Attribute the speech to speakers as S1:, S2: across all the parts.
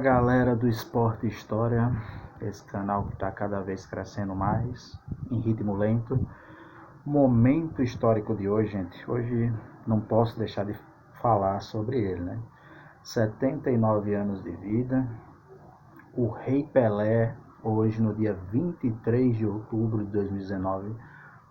S1: galera do Esporte História, esse canal que está cada vez crescendo mais, em ritmo lento. Momento histórico de hoje, gente. Hoje não posso deixar de falar sobre ele, né? 79 anos de vida, o Rei Pelé, hoje no dia 23 de outubro de 2019,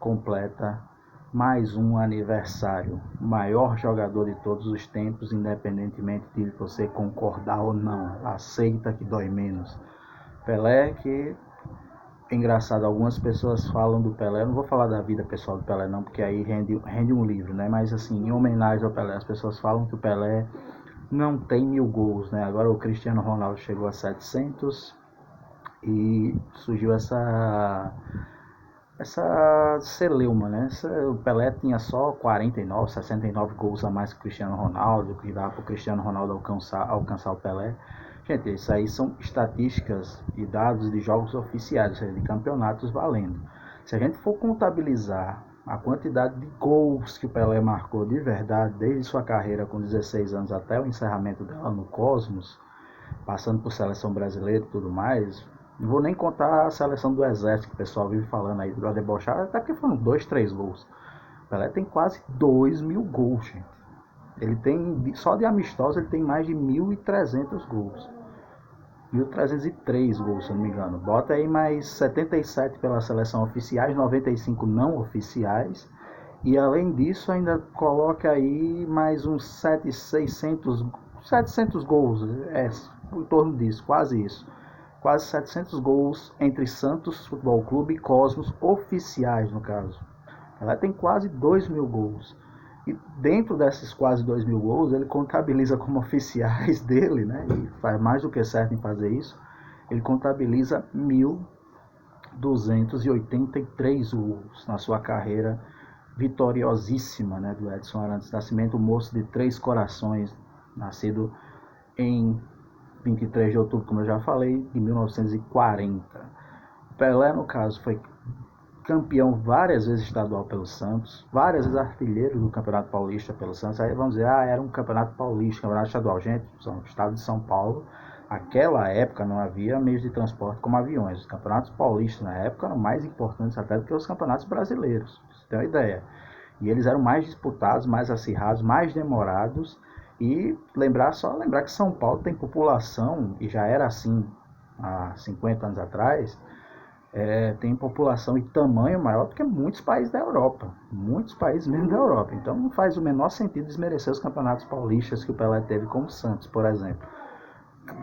S1: completa mais um aniversário. O maior jogador de todos os tempos, independentemente de você concordar ou não. Aceita que dói menos. Pelé, que é engraçado, algumas pessoas falam do Pelé, eu não vou falar da vida pessoal do Pelé não, porque aí rende um livro, né? Mas assim, em homenagem ao Pelé, as pessoas falam que o Pelé não tem 1000 gols, né? Agora o Cristiano Ronaldo chegou a 700 e surgiu essa celeuma, né? O Pelé tinha só 49, 69 gols a mais que o Cristiano Ronaldo, que dava para o Cristiano Ronaldo alcançar o Pelé. Gente, isso aí são estatísticas e dados de jogos oficiais, ou seja, de campeonatos valendo. Se a gente for contabilizar a quantidade de gols que o Pelé marcou de verdade, desde sua carreira com 16 anos até o encerramento dela no Cosmos, passando por seleção brasileira e tudo mais, não vou nem contar a seleção do Exército, que o pessoal vive falando aí, do debochado, até porque foram 2, 3 gols. O Pelé tem quase 2.000 gols, gente. Ele tem, só de amistoso, ele tem mais de 1.300 gols. 1.303 gols, se eu não me engano. Bota aí mais 77 pela seleção oficiais, 95 não oficiais. E além disso, ainda coloca aí mais uns 700 gols, em torno disso, quase isso. Quase 700 gols entre Santos Futebol Clube e Cosmos, oficiais no caso. Ela tem quase 2.000 gols. E dentro desses quase 2.000 gols, ele contabiliza como oficiais dele, né? E faz mais do que certo em fazer isso. Ele contabiliza 1.283 gols na sua carreira vitoriosíssima, né? Do Edson Arantes Nascimento, o moço de 3 corações, nascido em 23 de outubro, como eu já falei, de 1940. Pelé, no caso, foi campeão várias vezes estadual pelo Santos, várias vezes artilheiro do Campeonato Paulista pelo Santos. Aí vamos dizer, era um Campeonato Paulista, Campeonato Estadual. Gente, são estado de São Paulo. Aquela época não havia meios de transporte como aviões. Os campeonatos paulistas na época eram mais importantes até do que os campeonatos brasileiros, pra você ter uma ideia. E eles eram mais disputados, mais acirrados, mais demorados. E lembrar que São Paulo tem população, e já era assim há 50 anos atrás, tem população e tamanho maior do que muitos países da Europa, muitos países mesmo da Europa. Então não faz o menor sentido desmerecer os campeonatos paulistas que o Pelé teve com o Santos, por exemplo.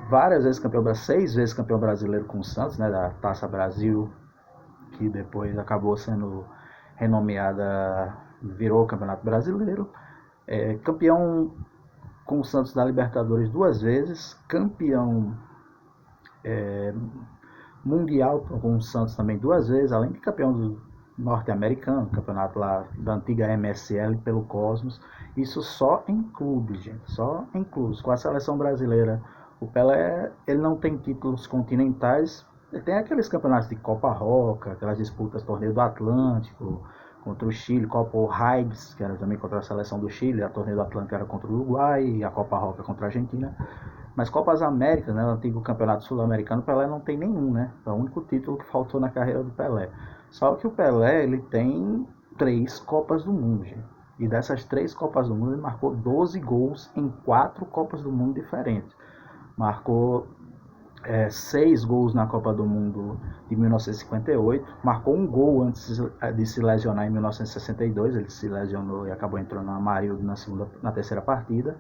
S1: Várias vezes campeão, 6 vezes campeão brasileiro com o Santos, né, da Taça Brasil, que depois acabou sendo renomeada, virou o Campeonato Brasileiro. Campeão com o Santos da Libertadores 2 vezes, campeão mundial com o Santos também 2 vezes, além de campeão do norte-americano, campeonato lá da antiga MSL pelo Cosmos. Isso só em clubes, gente, só em clubes. Com a seleção brasileira, o Pelé, ele não tem títulos continentais, ele tem aqueles campeonatos de Copa Roca, aquelas disputas, torneio do Atlântico, contra o Chile, Copa O'Higgins, que era também contra a seleção do Chile, a torneio do Atlântico era contra o Uruguai, e a Copa Roca contra a Argentina. Mas Copas Américas, né, o antigo campeonato sul-americano, o Pelé não tem nenhum, né? É o único título que faltou na carreira do Pelé. Só que o Pelé, ele tem 3 Copas do Mundo, gente. E dessas 3 Copas do Mundo, ele marcou 12 gols em 4 Copas do Mundo diferentes. Marcou 6 gols na Copa do Mundo de 1958, marcou um gol antes de se lesionar em 1962, ele se lesionou e acabou entrando no Amarildo na terceira partida.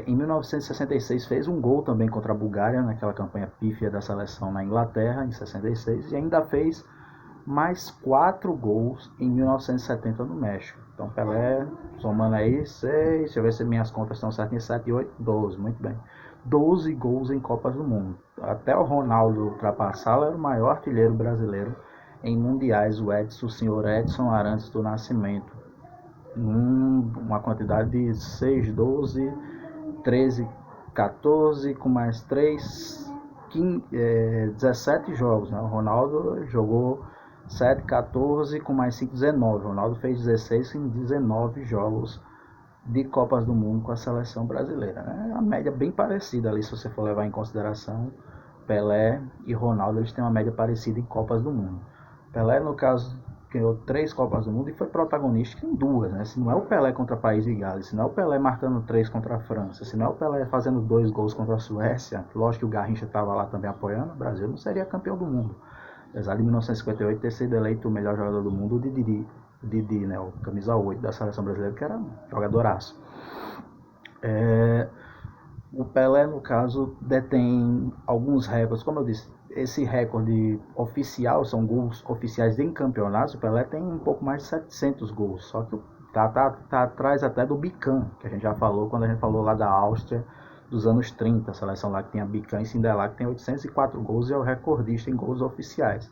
S1: Em 1966 fez um gol também contra a Bulgária, naquela campanha pífia da seleção na Inglaterra, em 66, e ainda fez mais 4 gols em 1970 no México. Então Pelé, somando aí 6, deixa eu ver se minhas contas estão certas, 7, 8, 12, muito bem. 12 gols em Copas do Mundo. Até o Ronaldo ultrapassá-lo, era o maior artilheiro brasileiro em mundiais, o senhor Edson Arantes do Nascimento. Uma quantidade de 6, 12, 13, 14, com mais 3, 15, 17 jogos, né? O Ronaldo jogou 7, 14, com mais 5, 19. O Ronaldo fez 16 em 19 jogos de Copas do Mundo com a seleção brasileira, né? A média bem parecida ali, se você for levar em consideração Pelé e Ronaldo, eles têm uma média parecida em Copas do Mundo. Pelé, no caso, ganhou 3 Copas do Mundo e foi protagonista em 2, né? Se não é o Pelé contra o País de Gales, se não é o Pelé marcando 3 contra a França, se não é o Pelé fazendo 2 gols contra a Suécia, lógico que o Garrincha estava lá também apoiando, o Brasil não seria campeão do mundo. Apesar de 1958 ter sido eleito o melhor jogador do mundo, o Didi, né, o camisa 8 da seleção brasileira, que era um jogadoraço. O Pelé, no caso, detém alguns recordes, como eu disse, esse recorde oficial, são gols oficiais em campeonatos, o Pelé tem um pouco mais de 700 gols, só que tá atrás até do Bican, que a gente já falou quando a gente falou lá da Áustria, dos anos 30, a seleção lá que tem a Bican e Sindelá, que tem 804 gols e é o recordista em gols oficiais.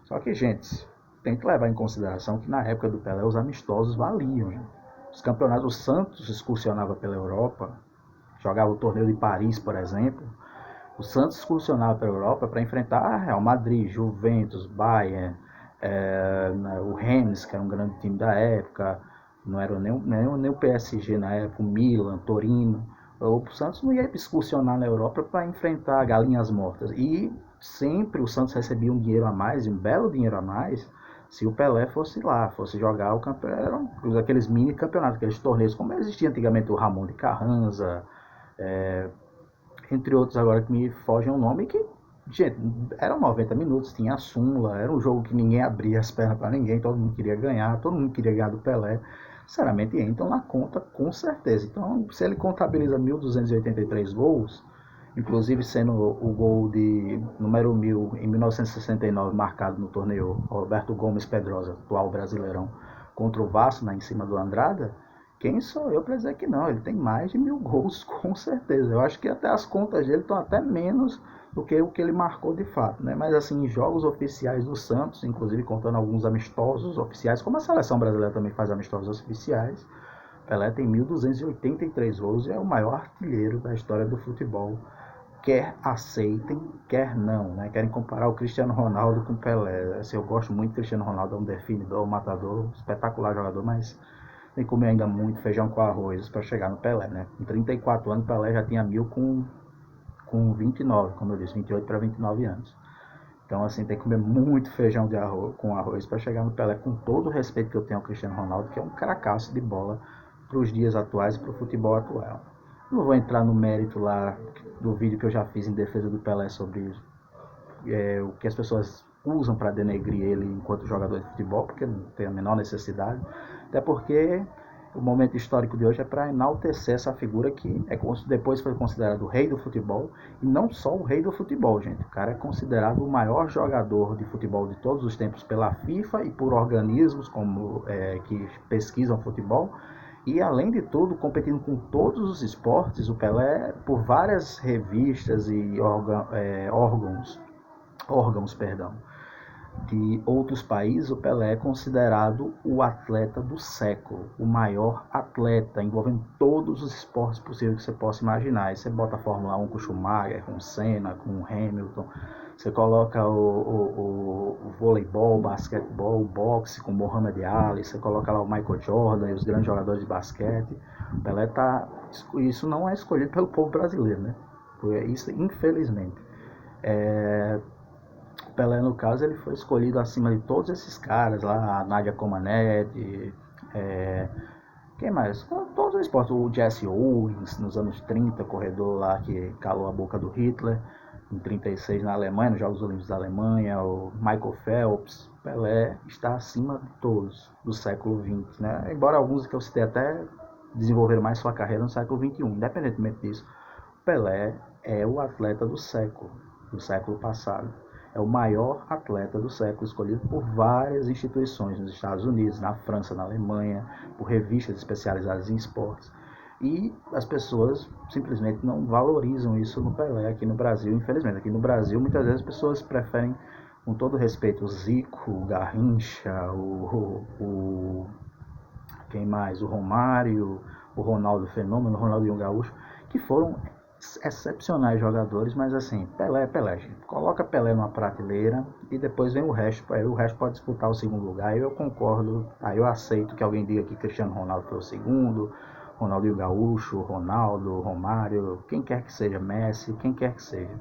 S1: Só que, gente, tem que levar em consideração que na época do Pelé os amistosos valiam. Gente. Os campeonatos, o Santos excursionava pela Europa, jogava o torneio de Paris, por exemplo. O Santos excursionava pela Europa para enfrentar Real Madrid, Juventus, Bayern, o Rennes, que era um grande time da época, não era nem o PSG na época, o Milan, Torino. O Santos não ia excursionar na Europa para enfrentar galinhas mortas. E sempre o Santos recebia um dinheiro a mais, um belo dinheiro a mais, se o Pelé fosse lá, fosse jogar o campeonato, aqueles mini campeonatos, aqueles torneios, como existia antigamente o Ramon de Carranza, entre outros agora que me fogem o nome, que, gente, eram 90 minutos, tinha a súmula, era um jogo que ninguém abria as pernas para ninguém, todo mundo queria ganhar, todo mundo queria ganhar do Pelé. Sinceramente, entram na conta com certeza. Então, se ele contabiliza 1.283 gols, inclusive sendo o gol de número 1000 em 1969 marcado no torneio Roberto Gomes Pedrosa, atual brasileirão, contra o Vasco, né, em cima do Andrada, quem sou eu para dizer que não? Ele tem mais de 1000 gols, com certeza. Eu acho que até as contas dele estão até menos do que o que ele marcou de fato, né? Mas assim, em jogos oficiais do Santos, inclusive contando alguns amistosos oficiais, como a seleção brasileira também faz amistosos oficiais, Pelé tem 1.283 gols e é o maior artilheiro da história do futebol. Quer aceitem, quer não, né? Querem comparar o Cristiano Ronaldo com o Pelé. Assim, eu gosto muito do Cristiano Ronaldo, é um definidor, um matador, espetacular jogador, mas tem que comer ainda muito feijão com arroz para chegar no Pelé, né? Com 34 anos, Pelé já tinha 1000 com 29, como eu disse, 28 para 29 anos. Então, assim, tem que comer muito feijão de arroz, com arroz para chegar no Pelé, com todo o respeito que eu tenho ao Cristiano Ronaldo, que é um cracaço de bola para os dias atuais e para o futebol atual. Não vou entrar no mérito lá do vídeo que eu já fiz em defesa do Pelé sobre o que as pessoas usam para denegrir ele enquanto jogador de futebol, porque não tem a menor necessidade. Até porque o momento histórico de hoje é para enaltecer essa figura que depois foi considerado o rei do futebol, e não só o rei do futebol, gente. O cara é considerado o maior jogador de futebol de todos os tempos pela FIFA e por organismos como que pesquisam futebol. E além de tudo, competindo com todos os esportes, o Pelé, por várias revistas e órgãos, de outros países, o Pelé é considerado o atleta do século, o maior atleta, envolvendo todos os esportes possíveis que você possa imaginar. Aí você bota a Fórmula 1 com o Schumacher, com o Senna, com o Hamilton, você coloca o voleibol, o basquetebol, o boxe com o Muhammad Ali, você coloca lá o Michael Jordan e os grandes jogadores de basquete. O Pelé tá... Isso não é escolhido pelo povo brasileiro, né? Isso, infelizmente. O Pelé, no caso, ele foi escolhido acima de todos esses caras lá, a Nadia Comaneci, quem mais? Todos os esportes, o Jesse Owens, nos anos 30, corredor lá que calou a boca do Hitler, em 36 na Alemanha, nos Jogos Olímpicos da Alemanha, o Michael Phelps. Pelé está acima de todos do século XX, né? Embora alguns que eu citei até desenvolveram mais sua carreira no século XXI. Independentemente disso, Pelé é o atleta do século passado. É o maior atleta do século, escolhido por várias instituições nos Estados Unidos, na França, na Alemanha, por revistas especializadas em esportes. E as pessoas simplesmente não valorizam isso no Pelé aqui no Brasil, infelizmente. Aqui no Brasil, muitas vezes as pessoas preferem, com todo respeito, o Zico, o Garrincha, quem mais? O Romário, o Ronaldo Fenômeno, o Ronaldinho Gaúcho, que foram excepcionais jogadores, mas assim, Pelé é Pelé, gente. Coloca Pelé numa prateleira e depois vem o resto. Aí o resto pode disputar o segundo lugar. Aí eu concordo, aí eu aceito que alguém diga que Cristiano Ronaldo foi o segundo, Ronaldinho Gaúcho, Ronaldo, Romário, quem quer que seja, Messi, quem quer que seja.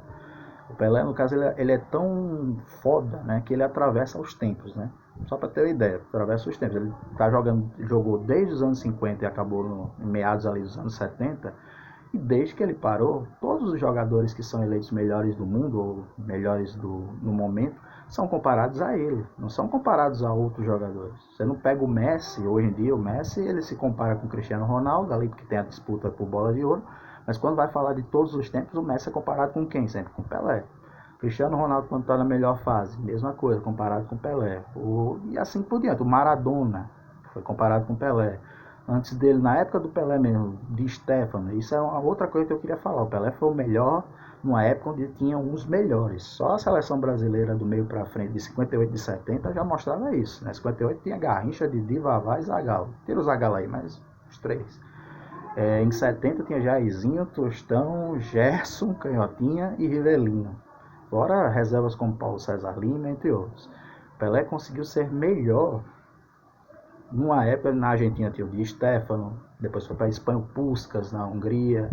S1: O Pelé, no caso, ele é tão foda, né, que ele atravessa os tempos, né? Só para ter uma ideia, atravessa os tempos. Ele tá jogou desde os anos 50 e acabou em meados ali dos anos 70. E desde que ele parou, todos os jogadores que são eleitos melhores do mundo, ou melhores no momento, são comparados a ele, não são comparados a outros jogadores. Você não pega o Messi, hoje em dia o Messi ele se compara com o Cristiano Ronaldo, ali porque tem a disputa por bola de ouro, mas quando vai falar de todos os tempos, o Messi é comparado com quem? Sempre com Pelé. Cristiano Ronaldo quando está na melhor fase, mesma coisa, comparado com Pelé. E assim por diante, o Maradona foi comparado com Pelé. Antes dele, na época do Pelé mesmo, de Stefano, isso é uma outra coisa que eu queria falar. O Pelé foi o melhor numa época onde tinha os melhores. Só a seleção brasileira do meio para frente, de 58 e de 70, já mostrava isso. Né? 58 tinha Garrincha, Didi, Vavá e Zagallo. Tira o Zagallo aí, mas os três. Em 70 tinha Jairzinho, Tostão, Gerson, Canhotinha e Rivelino. Fora reservas como Paulo César Lima, entre outros. Pelé conseguiu ser melhor numa época. Na Argentina tinha o Di Stéfano, depois foi para a Espanha o Puskás, na Hungria,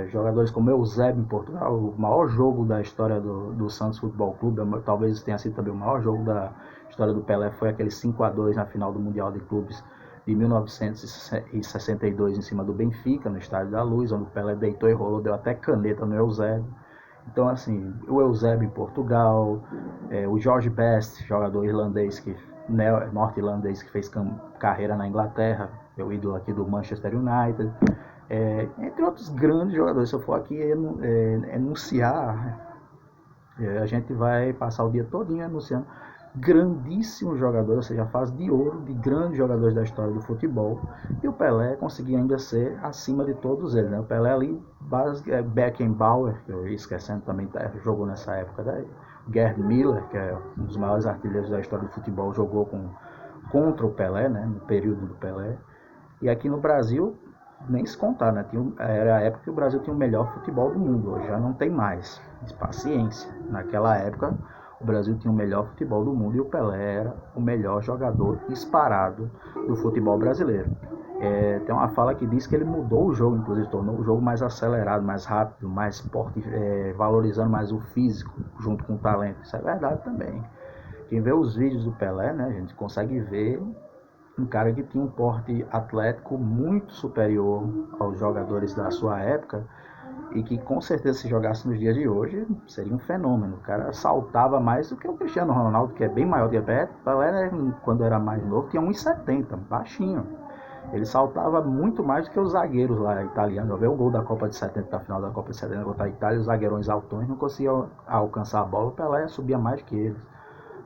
S1: jogadores como Eusébio em Portugal. O maior jogo da história do Santos Futebol Clube, talvez tenha sido também o maior jogo da história do Pelé, foi aquele 5-2 na final do Mundial de Clubes de 1962 em cima do Benfica, no Estádio da Luz, onde o Pelé deitou e rolou, deu até caneta no Eusébio. Então, assim, o Eusébio em Portugal, o George Best, jogador irlandês, norte-irlandês, que fez carreira na Inglaterra, é o ídolo aqui do Manchester United, entre outros grandes jogadores. Se eu for aqui enunciar, a gente vai passar o dia todinho enunciando grandíssimos jogadores, ou seja, a fase de ouro de grandes jogadores da história do futebol, e o Pelé conseguia ainda ser acima de todos eles, né? O Pelé ali, Beckenbauer, que eu ia esquecendo também, jogou nessa época, né? Gerd Müller, que é um dos maiores artilheiros da história do futebol, jogou contra o Pelé, né? No período do Pelé. E aqui no Brasil, nem se contar, né? Era a época que o Brasil tinha o melhor futebol do mundo, hoje já não tem mais. Paciência. Naquela época, o Brasil tinha o melhor futebol do mundo e o Pelé era o melhor jogador disparado do futebol brasileiro. Tem uma fala que diz que ele mudou o jogo, inclusive tornou o jogo mais acelerado, mais rápido, mais forte, valorizando mais o físico junto com o talento. Isso é verdade também. Quem vê os vídeos do Pelé, né, a gente consegue ver um cara que tinha um porte atlético muito superior aos jogadores da sua época, e que com certeza se jogasse nos dias de hoje seria um fenômeno. O cara saltava mais do que o Cristiano Ronaldo, que é bem maior que o Pelé. Quando era mais novo, tinha 1,70, baixinho. Ele saltava muito mais do que os zagueiros lá italianos. Eu vi o gol da Copa de 70, da final da Copa de 70 contra a Itália, os zagueirões altões não conseguiam alcançar a bola. O Pelé subia mais que eles.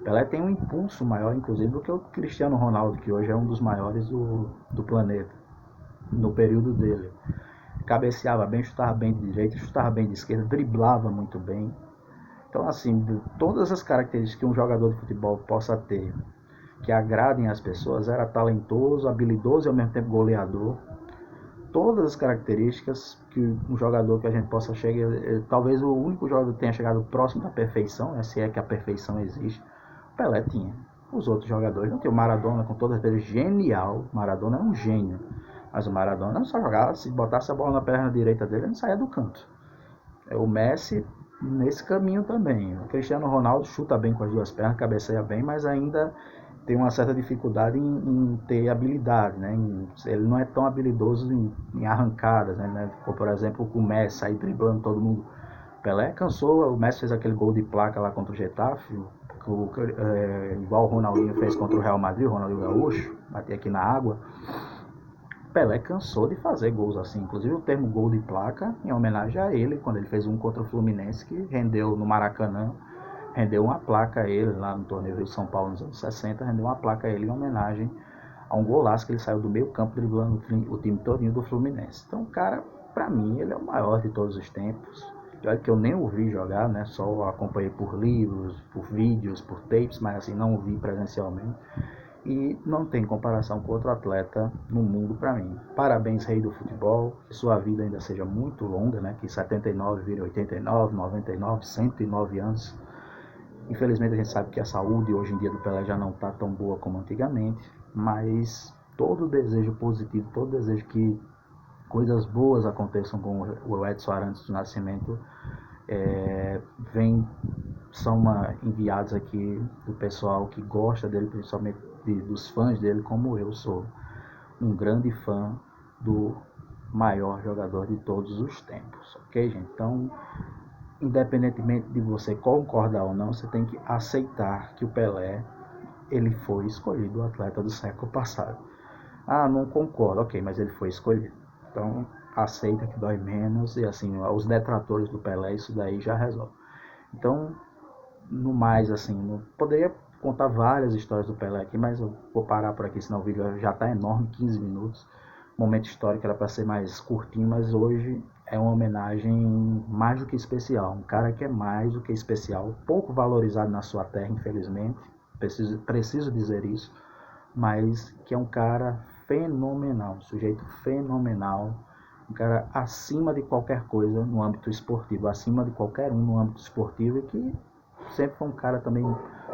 S1: O Pelé tem um impulso maior, inclusive, do que o Cristiano Ronaldo, que hoje é um dos maiores do planeta, no período dele. Cabeceava bem, chutava bem de direita, chutava bem de esquerda, driblava muito bem. Então, assim, todas as características que um jogador de futebol possa ter, que agradem as pessoas, era talentoso, habilidoso e ao mesmo tempo goleador. Todas as características que um jogador que a gente possa chegar, talvez o único jogador que tenha chegado próximo da perfeição, se é que a perfeição existe, o Pelé tinha. Os outros jogadores não tinham. O Maradona, com toda certeza, genial. Maradona é um gênio. Mas o Maradona só jogava, se botasse a bola na perna direita dele, ele não saía do canto. O Messi, nesse caminho também. O Cristiano Ronaldo chuta bem com as duas pernas, cabeceia bem, mas ainda tem uma certa dificuldade em ter habilidade, né? Ele não é tão habilidoso em arrancadas, né? Como, por exemplo, o Messi sair driblando todo mundo. O Pelé cansou, o Messi fez aquele gol de placa lá contra o Getafe, igual o Ronaldinho fez contra o Real Madrid, o Ronaldinho Gaúcho, bater aqui na água. Pelé cansou de fazer gols assim, inclusive o termo gol de placa em homenagem a ele, quando ele fez um contra o Fluminense, que rendeu no Maracanã, rendeu uma placa a ele, lá no torneio de São Paulo nos anos 60, rendeu uma placa a ele em homenagem a um golaço que ele saiu do meio campo driblando o time todinho do Fluminense. Então o cara, pra mim, ele é o maior de todos os tempos. E olha que eu nem o vi jogar, né? Só acompanhei por livros, por vídeos, por tapes, mas assim, não o vi presencialmente. E não tem comparação com outro atleta no mundo para mim. Parabéns, rei do futebol, que sua vida ainda seja muito longa, né? Que 79 vire 89, 99, 109 anos. Infelizmente a gente sabe que a saúde hoje em dia do Pelé já não está tão boa como antigamente, mas todo desejo positivo, todo desejo que coisas boas aconteçam com o Edson Arantes do Nascimento, são enviados aqui do pessoal que gosta dele, principalmente dos fãs dele, como eu sou um grande fã do maior jogador de todos os tempos, ok, gente? Então, independentemente de você concordar ou não, você tem que aceitar que o Pelé, ele foi escolhido o atleta do século passado. Ah, não concordo, ok, mas ele foi escolhido. Então, aceita que dói menos e assim, os detratores do Pelé, isso daí já resolve. Então, no mais, assim, poderia contar várias histórias do Pelé aqui, mas eu vou parar por aqui, senão o vídeo já está enorme, 15 minutos. Momento histórico era para ser mais curtinho, mas hoje é uma homenagem mais do que especial. Um cara que é mais do que especial, pouco valorizado na sua terra, infelizmente, preciso dizer isso, mas que é um cara fenomenal, um sujeito fenomenal, um cara acima de qualquer coisa no âmbito esportivo, acima de qualquer um no âmbito esportivo, e que sempre foi um cara também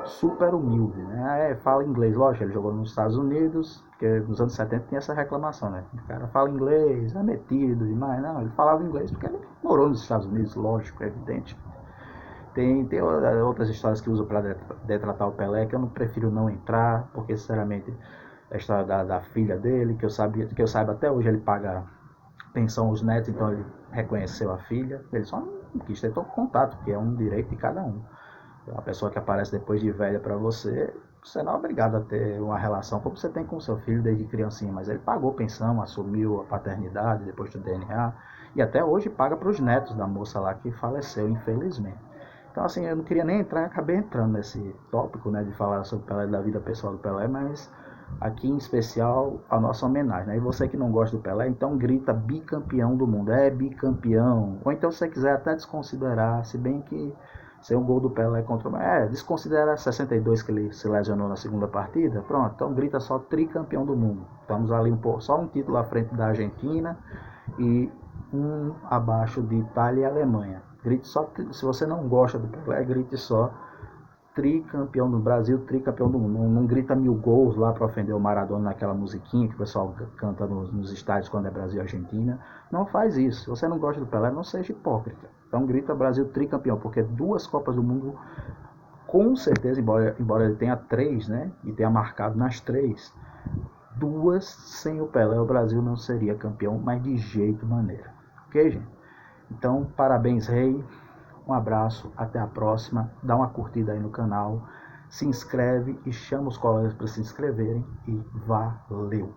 S1: super humilde, né? Fala inglês, lógico, ele jogou nos Estados Unidos, porque nos anos 70 tinha essa reclamação, né? O cara fala inglês, é metido demais. Não, ele falava inglês porque ele morou nos Estados Unidos, lógico, é evidente. Tem outras histórias que usam para detratar o Pelé, que eu não prefiro não entrar, porque sinceramente a história da filha dele, que eu saiba até hoje ele paga pensão aos netos, então ele reconheceu a filha, ele só não quis ter todo contato, que é um direito de cada um. A pessoa que aparece depois de velha para você, você não é obrigado a ter uma relação como você tem com o seu filho desde criancinha, mas ele pagou pensão, assumiu a paternidade depois do DNA, e até hoje paga para os netos da moça lá que faleceu, infelizmente. Então, assim, eu não queria nem entrar, acabei entrando nesse tópico, né, de falar sobre o Pelé, da vida pessoal do Pelé, mas aqui em especial a nossa homenagem, né? E você que não gosta do Pelé, então grita bicampeão do mundo, é bicampeão. Ou então se você quiser até desconsiderar, se bem que ser um gol do Pelé contra o... desconsidera 62 que ele se lesionou na segunda partida, pronto, então grita só tricampeão do mundo. Estamos ali só um título à frente da Argentina e um abaixo de Itália e Alemanha. Grite só, se você não gosta do Pelé, grite só tricampeão do Brasil, tricampeão do mundo. Não grita 1000 gols lá para ofender o Maradona naquela musiquinha que o pessoal canta nos estádios quando é Brasil e Argentina. Não faz isso. Se você não gosta do Pelé, não seja hipócrita. Então grita Brasil tricampeão, porque 2 Copas do Mundo, com certeza, embora ele tenha 3, né, e tenha marcado nas 3, 2 sem o Pelé o Brasil não seria campeão, mas de jeito maneira. Ok, gente? Então, parabéns, Rei. Um abraço, até a próxima. Dá uma curtida aí no canal, se inscreve e chama os colegas para se inscreverem e valeu!